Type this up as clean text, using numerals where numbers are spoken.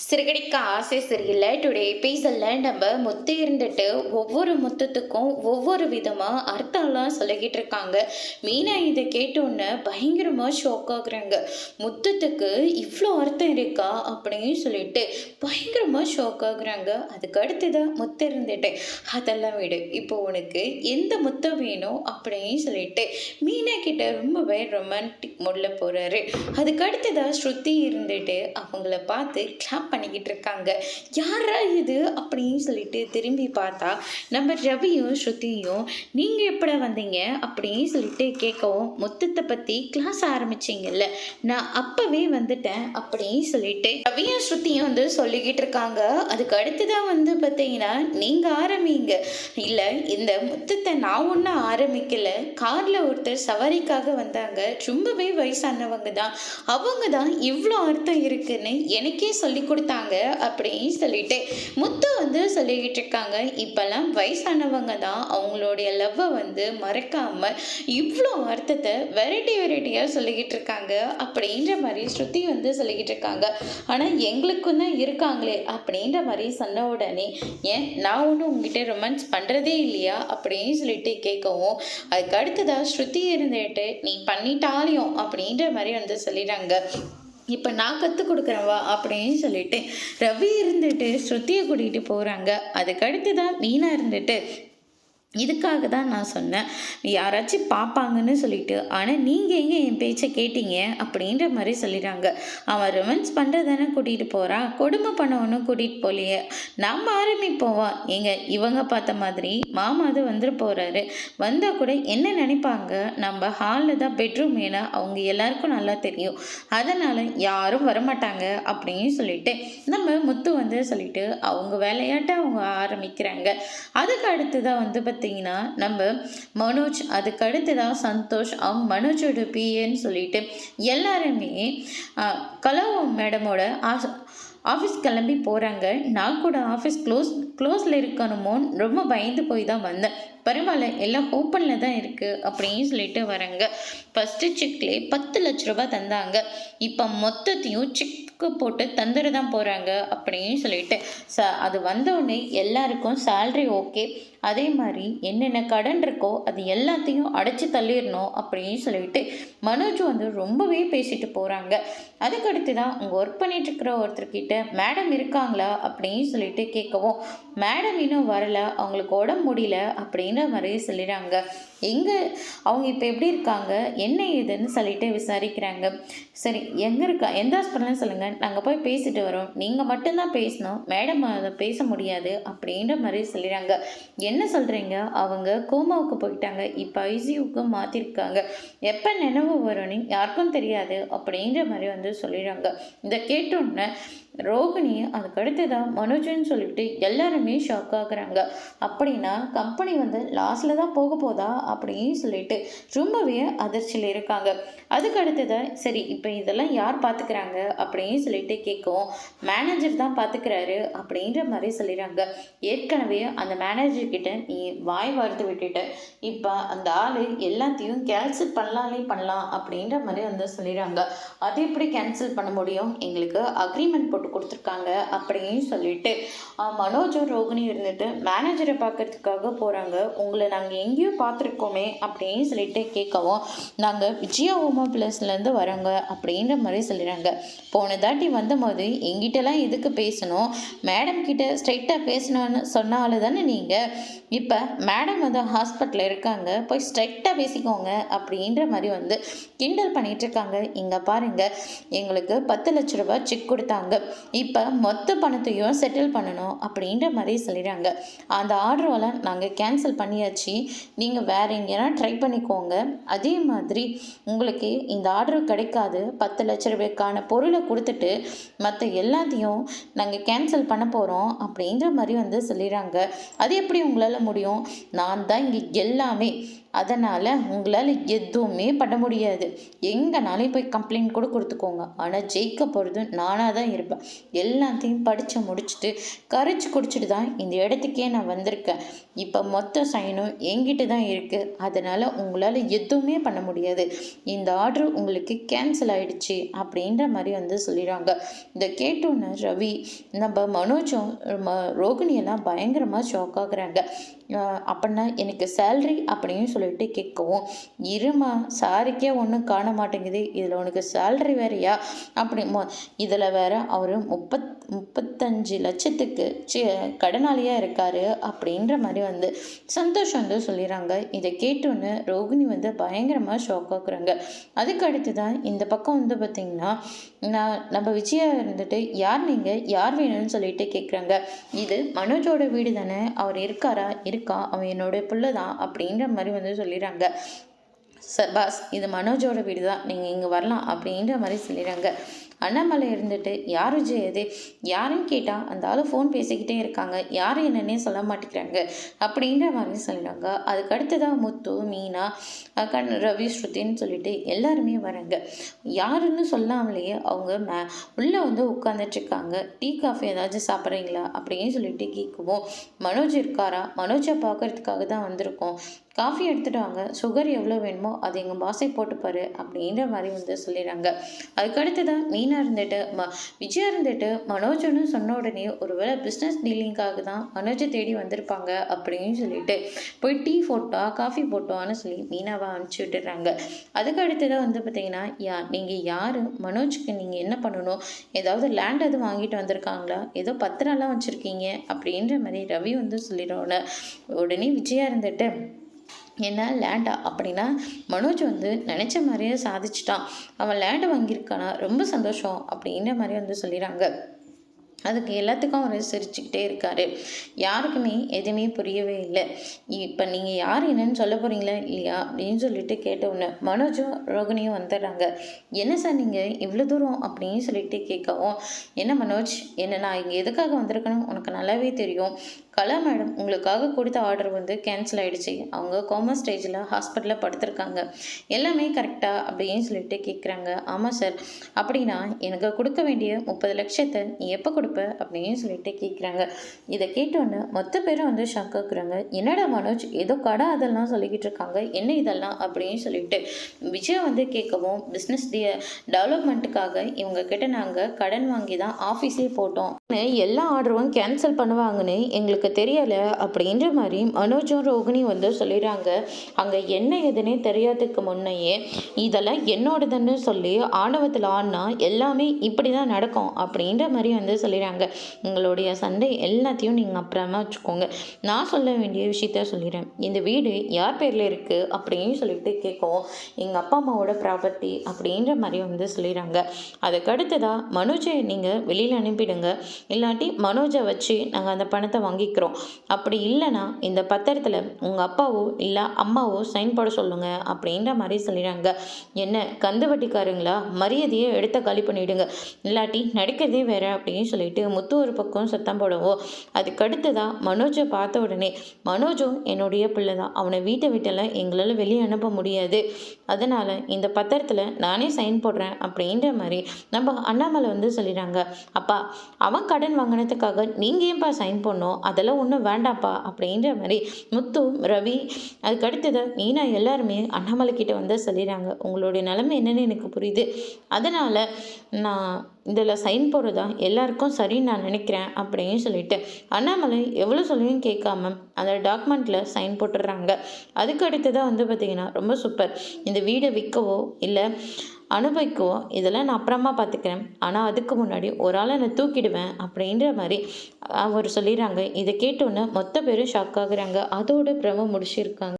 சிறுகடிக்க ஆசை சரியில்லை. டுடே எபிசோடில் நம்ம முத்து இருந்துட்டு ஒவ்வொரு முத்தத்துக்கும் ஒவ்வொரு விதமாக அர்த்தம்லாம் சொல்லிக்கிட்டு இருக்காங்க. மீனா இதை கேட்டோன்னே பயங்கரமாக ஷாக் ஆகுறாங்க. முத்தத்துக்கு இவ்வளோ அர்த்தம் இருக்கா அப்படின்னு சொல்லிட்டு பயங்கரமாக ஷாக் ஆகுறாங்க. அதுக்கு அடுத்ததான் முத்து இருந்துட்டு அதெல்லாம் விடு, இப்போ உனக்கு எந்த முத்தம் வேணும் அப்படின்னு சொல்லிட்டு மீனா கிட்ட ரொம்பவே ரொமான்டிக் மோட்ல போகிறாரு. அதுக்கு அடுத்ததாக ஸ்ருதி இருந்துட்டு அவங்கள பார்த்து கிளாப் பண்ணிக்கிட்டு இருக்காங்க. யாரா இது அப்படின்னு சொல்லிட்டு திரும்பி பார்த்தா நம்ம ரவியும் ஸ்ருதியும் நீங்கள் எப்படா வந்தீங்க அப்படின்னு சொல்லிட்டு கேட்கவும், முத்தத்தை பற்றி கிளாஸ் ஆரம்பிச்சிங்கல்ல, நான் அப்போவே வந்துட்டேன் அப்படின்னு சொல்லிட்டு ரவியும் ஸ்ருதியும் வந்து சொல்லிக்கிட்டு இருக்காங்க. அதுக்கு அடுத்துதான் வந்து பார்த்தீங்கன்னா நீங்கள் ஆரம்பிங்க. இல்லை, இந்த முத்தத்தை நான் ஒன்றும் ஆரம்பிக்கல, காரில் ஒருத்தர் சவாரிக்காக வந்தாங்க, ரொம்பவே வயசானவங்க தான், அவங்க தான் இவ்வளோ அர்த்தம் இருக்குன்னு எனக்கே சொல்லி கொடுத்தாங்க அப்படின்னு சொல்லிட்டு முத்து வந்து சொல்லிக்கிட்டு இருக்காங்க. இப்பெல்லாம் வயசானவங்க தான் அவங்களுடைய லவ்வை வந்து மறக்காம இவ்வளோ அர்த்தத்தை வெரைட்டியாக சொல்லிக்கிட்டு இருக்காங்க அப்படின்ற மாதிரி ஸ்ருதி வந்து சொல்லிக்கிட்டு இருக்காங்க. ஆனால் எங்களுக்கும் தான் இருக்காங்களே அப்படின்ற மாதிரி சொன்ன உடனே, ஏன் நான் ஒன்றும் உங்ககிட்ட ரொமான்ஸ் பண்ணுறதே இல்லையா அப்படின்னு சொல்லிட்டு கேட்கவும், அதுக்கு அடுத்ததாக ஸ்ருதி இருந்துட்டு நீ பண்ணிட்டாலையும் அப்படின்ற மாதிரி வந்து சொல்லிடுறாங்க. இப்போ நான் கற்றுக் கொடுக்குறேன்வா அப்படின்னு சொல்லிட்டு ரவி இருந்துட்டு ஸ்ருதியை கூட்டிகிட்டு போகிறாங்க. அதுக்கடுத்து தான் மீனா இருந்துட்டு இதுக்காக தான் நான் சொன்னேன், யாராச்சும் பார்ப்பாங்கன்னு சொல்லிட்டு, ஆனால் நீங்கள் எங்கே என் பேச்சை கேட்டீங்க அப்படின்ற மாதிரி சொல்லிடுறாங்க. அவன் ரொமான்ஸ் பண்ணுறதானே கூட்டிகிட்டு போகிறான், கொடுமை பண்ணவனும் கூட்டிகிட்டு போலையே, நம்ம ஆரம்பிப்போவா எங்க இவங்க பார்த்த மாதிரி மாமா அது வந்துட்டு போகிறாரு, வந்தால் கூட என்ன நினைப்பாங்க, நம்ம ஹாலில் தான் பெட்ரூம், ஏன்னா அவங்க எல்லாருக்கும் நல்லா தெரியும், அதனால் யாரும் வரமாட்டாங்க அப்படின்னு சொல்லிட்டு நம்ம முத்து வந்து சொல்லிட்டு அவங்க விளையாட்ட அவங்க ஆரம்பிக்கிறாங்க. அதுக்கு அடுத்து தான் வந்து பார்த்தீங்கன்னா நம்ம மனோஜ், அதுக்கு அடுத்ததான் சந்தோஷ், அவங்க மனோஜோட பிஏன்னு சொல்லிட்டு எல்லாருமே கலா மேடமோட ஆஃபீஸ் கிளம்பி போகிறாங்க. நான் கூட ஆஃபீஸ் க்ளோஸில் இருக்கணுமோன்னு ரொம்ப பயந்து போய் தான் வந்தேன். பரவாயில்ல, எல்லாம் ஓப்பனில் தான் இருக்குது அப்படின்னு சொல்லிட்டு வராங்க. ஃபஸ்ட்டு செக்லேயே 10 லட்ச ரூபாய் தந்தாங்க, இப்போ மொத்தத்தையும் செக்கு போட்டு தந்துட தான் போகிறாங்க அப்படின்னு சொல்லிட்டு அது வந்தோடனே எல்லாருக்கும் சேல்ரி ஓகே, அதே மாதிரி என்னென்ன கடன் இருக்கோ அது எல்லாத்தையும் அடைச்சி தள்ளிடணும் அப்படின்னு சொல்லிட்டு மனோஜ் வந்து ரொம்பவே பேசிட்டு போகிறாங்க. அதுக்கடுத்து தான் அங்கே ஒர்க் பண்ணிட்டு இருக்கிற ஒருத்தர்கிட்ட மேடம் இருக்காங்களா அப்படின்னு சொல்லிட்டு கேட்கவும், மேடம் இன்னும் வரல, அவங்களுக்கு உடம்பு முடியல அப்படின்ற மாதிரி சொல்லிடுறாங்க. அவங்க இப்போ எப்படி இருக்காங்க என்ன ஏதுன்னு சொல்லிட்டு விசாரிக்கிறாங்க. சரி, எங்கே இருக்கா, எந்த ஹாஸ்பிட்டல்னு சொல்லுங்கள், நாங்கள் போய் பேசிட்டு வரோம், நீங்கள் மட்டும்தான் பேசணும், மேடம் அதை பேச முடியாது அப்படின்ற மாதிரி சொல்லிடுறாங்க. என்ன சொல்கிறீங்க, அவங்க கோமாவுக்கு போயிட்டாங்க, இப்போ ஐசியூக்கு மாற்றிருக்காங்க, எப்போ நினைவு வரும்னு யாருக்கும் தெரியாது அப்படின்ற மாதிரி வந்து சொல்லிடுறாங்க. இதை கேட்டோன்னே ரோகிணி அதுக்கடுத்து தான் மனோஜ்னு சொல்லிட்டு எல்லாருமே ஷாக் ஆகுறாங்க. அப்படின்னா கம்பெனி வந்து லாஸில் தான் போக போதா அப்படின்னு சொல்லிட்டு ரொம்பவே அதிர்ச்சியில் இருக்காங்க. அதுக்கு அடுத்ததான் சரி, இப்போ இதெல்லாம் யார் பார்த்துக்கிறாங்க அப்படின்னு சொல்லிட்டு கேட்கவும், மேனேஜர் தான் பார்த்துக்கிறாரு அப்படின்ற மாதிரி சொல்லிடுறாங்க. ஏற்கனவே அந்த மேனேஜர்கிட்ட நீ வாய் வார்த்து விட்டுட்டு இப்போ அந்த ஆள் எல்லாத்தையும் கேன்சல் பண்ணலாம் அப்படின்ற மாதிரி வந்து சொல்லிடுறாங்க. அது எப்படி கேன்சல் பண்ண முடியும், எங்களுக்கு அக்ரிமெண்ட் போட்டு கொடுத்துருக்காங்க அப்படின்னு சொல்லிட்டு மனோஜும் ரோகிணி இருந்துட்டு மேனேஜரை பார்க்கறதுக்காக போகிறாங்க. உங்களை நாங்கள் எங்கேயோ பார்த்துருக்கோமே அப்படின்னு சொல்லிட்டு கேட்கவும், நாங்கள் விஜயா ஹோமா பிளஸ்லேருந்து வரோங்க அப்படின்ற மாதிரி சொல்லிடுறாங்க. போன தாட்டி வந்தபோது எங்கிட்டலாம் எதுக்கு பேசணும், மேடம் கிட்ட ஸ்ட்ரைட்டாக பேசணும்னு சொன்னாலும் தானே நீங்கள், இப்போ மேடம் வந்து ஹாஸ்பிட்டலில் இருக்காங்க, போய் ஸ்ட்ரைட்டாக பேசிக்கோங்க அப்படின்ற மாதிரி வந்து கிண்டல் பண்ணிகிட்டு இருக்காங்க. இங்கே பாருங்கள், எங்களுக்கு 10 லட்ச ரூபாய் செக் கொடுத்தாங்க, இப்போ மொத்த பணத்தையும் செட்டில் பண்ணணும் அப்படின்ற மாதிரி சொல்லிடுறாங்க. அந்த ஆர்டரெல்லாம் நாங்கள் கேன்சல் பண்ணியாச்சு, நீங்கள் வேறு எங்கேனா ட்ரை பண்ணிக்கோங்க, அதே மாதிரி உங்களுக்கு இந்த ஆர்டர் கிடைக்காது, 10 லட்ச ரூபாய்க்கான பொருளை கொடுத்துட்டு மற்ற எல்லாத்தையும் நாங்கள் கேன்சல் பண்ண போகிறோம் அப்படின்ற மாதிரி வந்து சொல்லிடுறாங்க. அது எப்படி உங்களால் முடியும், நான் தான் இங்கே எல்லாமே அதனால் உங்களால் எதுவுமே பண்ண முடியாது. எங்கேனாலும் போய் கம்ப்ளைண்ட் கூட கொடுத்துக்கோங்க. ஆனால் ஜெயிக்க போகிறது நானாக தான் இருப்பேன். எல்லாத்தையும் படித்து முடிச்சுட்டு கரைச்சி குடிச்சிட்டு தான் இந்த இடத்துக்கே நான் வந்திருக்கேன். இப்போ மொத்த சைனும் என்கிட்ட தான் இருக்குது. அதனால் உங்களால் எதுவுமே பண்ண முடியாது. இந்த ஆர்டர் உங்களுக்கு கேன்சல் ஆகிடுச்சு அப்படின்ற மாதிரி சொல்லிடுறாங்க. இதை கேட்டோன்னு ரவி நம்ம மனோஜும் ரோகிணியெல்லாம் பயங்கரமாக ஷாக் ஆகுறாங்க. அப்படின்னா எனக்கு சேல்ரி அப்படின்னு சொல்லிட்டு கேட்கவும், இருமா சாரிக்கே ஒன்றும் காண மாட்டேங்குது, இதில் உனக்கு சேல்ரி வேறையா அப்படி இதில் வேற அவர் 35 லட்சத்துக்கு கடனாளியாக இருக்காரு அப்படின்ற மாதிரி சந்தோஷம் சொல்லிடுறாங்க. இதை கேட்டோன்னு ரோகிணி பயங்கரமாக ஷாக் ஆகுறாங்க. அதுக்கு அடுத்து தான் இந்த பக்கம் பார்த்திங்கன்னா நம்ம விஜயா இருந்துட்டு யார் நீங்கள் யார் வேணும்னு சொல்லிட்டு கேட்குறாங்க. இது மனோஜோட வீடு தானே, அவர் இருக்காரா? இருக்கா, அவன் என்னோட பிள்ளை தான் அப்படின்ற மாதிரி சொல்லிடுறாங்க. சார் பாஸ், இது மனோஜோட வீடு தான், நீங்கள் இங்கே வரலாம் அப்படின்ற மாதிரி சொல்லிடுறாங்க. அண்ணாமலை இருந்துட்டு யார் விஜய் இது யாருன்னு கேட்டால் அந்த ஆள் ஃபோன் பேசிக்கிட்டே இருக்காங்க, யார் என்னன்னே சொல்ல மாட்டேங்கிறாங்க அப்படின்ற மாதிரி சொல்லிடுறாங்க. அதுக்கு அடுத்ததான் முத்து, மீனா, ரவி, ஸ்ருதின்னு சொல்லிட்டு எல்லாருமே வராங்க. யாருன்னு சொல்லாமலேயே அவங்க உள்ளே உட்காந்துட்ருக்காங்க. டீ காஃபி ஏதாச்சும் சாப்பிட்றீங்களா அப்படின்னு சொல்லிட்டு கேட்குவோம். மனோஜ் இருக்காரா? மனோஜை பார்க்கறதுக்காக தான் வந்திருக்கோம், காஃபி எடுத்துகிட்டு வாங்க, சுகர் எவ்வளோ வேணுமோ அது எங்கள் பாஸை போட்டுப்பாரு அப்படின்ற மாதிரி சொல்லிடுறாங்க. அதுக்கடுத்து தான் மீனா இருந்துட்டு விஜயா இருந்துட்டு மனோஜன்னு சொன்ன உடனே ஒருவேளை பிஸ்னஸ் டீலிங்காக தான் மனோஜை தேடி வந்திருப்பாங்க அப்படின்னு சொல்லிட்டு போய் டீ போட்டா காஃபி போட்டோன்னு சொல்லி மீனாவை அனுப்பிச்சி விட்டுடுறாங்க. அதுக்கு அடுத்து தான் பார்த்தீங்கன்னா நீங்கள் யார், மனோஜுக்கு நீங்கள் என்ன பண்ணணும், ஏதாவது லேண்ட் எதுவும் வாங்கிட்டு வந்திருக்காங்களா, ஏதோ பத்திரம்லாம் வச்சுருக்கீங்க அப்படின்ற மாதிரி ரவி சொல்லிடுறோன்னு உடனே விஜயா இருந்துட்டு என்ன லேண்டா அப்படின்னா மனோஜ் நினச்ச மாதிரியே சாதிச்சிட்டான், அவன் லேண்டை வாங்கியிருக்கானா, ரொம்ப சந்தோஷம் அப்படின்ற மாதிரி சொல்லிடுறாங்க. அதுக்கு எல்லாத்துக்கும் அவர் சிரிச்சுக்கிட்டே இருக்காரு. யாருக்குமே எதுவுமே புரியவே இல்லை. இப்போ நீங்கள் யார் என்னன்னு சொல்ல போகிறீங்களா இல்லையா அப்படின்னு சொல்லிட்டு கேட்டவுடனே மனோஜும் ரோகிணியும் வந்துடுறாங்க. என்ன சார் நீங்கள் இவ்வளோ தூரம் அப்படின்னு சொல்லிட்டு கேட்கவும், என்ன மனோஜ், என்ன நான் இங்கே எதுக்காக வந்திருக்கணும் உனக்கு நல்லாவே தெரியும். கலா மேடம் உங்களுக்காக கொடுத்த ஆர்டர் கேன்சல் ஆகிடுச்சு, அவங்க கோமா ஸ்டேஜில் ஹாஸ்பிட்டலில் படுத்திருக்காங்க, எல்லாமே கரெக்டாக அப்படின்னு சொல்லிட்டு கேட்குறாங்க. ஆமாம் சார், அப்படின்னா எனக்கு கொடுக்க வேண்டிய 30 லட்சத்தை நீ எப்போ கொடுப்ப அப்படின்னு சொல்லிட்டு கேட்குறாங்க. இதை கேட்டோன்னு மொத்த பேரும் ஷாக் ஆகுறாங்க. என்னடா மனோஜ், ஏதோ கடை அதெல்லாம் சொல்லிக்கிட்டு இருக்காங்க, என்ன இதெல்லாம் அப்படின்னு சொல்லிட்டு விஜய் கேட்கவும், பிஸ்னஸ் டெவலப்மெண்ட்டுக்காக இவங்க கிட்ட நாங்கள் கடன் வாங்கி தான் ஆஃபீஸே போட்டோம், எல்லா ஆர்டரும் கேன்சல் பண்ணுவாங்கன்னு எங்களுக்கு தெரியலை அப்படின்ற மாதிரி மனோஜும் ரோகிணி சொல்லிடுறாங்க. அங்கே என்ன எதுனே தெரியாததுக்கு முன்னையே இதெல்லாம் என்னோடதுன்னு சொல்லி ஆணவத்தில் ஆடினா எல்லாமே இப்படி தான் நடக்கும் அப்படின்ற மாதிரி சொல்லிடுறாங்க. உங்களுடைய சண்டை எல்லாத்தையும் நீங்கள் அப்புறமா வச்சுக்கோங்க, நான் சொல்ல வேண்டிய விஷயத்த சொல்லிடுறேன். இந்த வீடு யார் பேரில் இருக்குது அப்படின்னு சொல்லிட்டு கேட்கவும், எங்கள் அப்பா அம்மாவோட ப்ராப்பர்ட்டி அப்படின்ற மாதிரி சொல்லிடுறாங்க. அதுக்கடுத்ததாக மனோஜை நீங்கள் வெளியில் அனுப்பிடுங்க, இல்லாட்டி மனோஜை வச்சு நாங்கள் அந்த பணத்தை வாங்கிக்கிறோம், அப்படி இல்லைன்னா இந்த பத்திரத்தில் உங்கள் அப்பாவோ இல்லை அம்மாவோ சைன் போட சொல்லுங்க அப்படின்ற மாதிரி சொல்லிடுறாங்க. என்ன கந்து வட்டிக்காரங்களா, மரியாதையை எடுத்த காலி பண்ணிவிடுங்க, இல்லாட்டி நடிக்கிறதே வேற அப்படின்னு சொல்லிட்டு முத்து ஒரு பக்கம் சத்தம் போடவும், அதுக்கடுத்துதான் மனோஜை பார்த்த உடனே, மனோஜும் என்னுடைய பிள்ளை தான், அவனை வீட்டை விட்டெல்லாம் எங்களால் வெளியே அனுப்ப முடியாது, அதனால் இந்த பத்திரத்தில் நானே சைன் போடுறேன் அப்படின்ற மாதிரி நம்ம அண்ணாமலை சொல்லிடுறாங்க. அப்பா, அவன் கடன் வாங்கினதுக்காக நீங்கள் ஏன்பா சைன் பண்ணோம், அதெல்லாம் ஒன்றும் வேண்டாம்ப்பா அப்படின்ற மாதிரி முத்து, ரவி, அதுக்கு அடுத்தது மீனா எல்லாருமே அண்ணாமலை கிட்ட சொல்லிடுறாங்க. உங்களுடைய நிலைமை என்னன்னு எனக்கு புரியுது, அதனால் நான் இதில் சைன் போடுறதா எல்லாருக்கும் சரின்னு நான் நினைக்கிறேன் அப்படின்னு சொல்லிட்டு அண்ணாமலை எவ்வளோ சொல்லியும் கேட்காம அந்த டாக்குமெண்ட்டில் சைன் போட்டுடுறாங்க. அதுக்கு அடுத்ததாக பார்த்திங்கன்னா ரொம்ப சூப்பர், இந்த வீடை விற்கவோ இல்லை அனுபவிக்கவோ இதெல்லாம் நான் அப்புறமா பார்த்துக்கிறேன், ஆனால் அதுக்கு முன்னாடி ஒரு ஆளை நான் தூக்கிடுவேன் அப்படின்ற மாதிரி அவர் சொல்லிடுறாங்க. இதை கேட்டோன்னே மொத்த பேரும் ஷாக் ஆகுறாங்க. அதோட பிரம முடிச்சிருக்காங்க.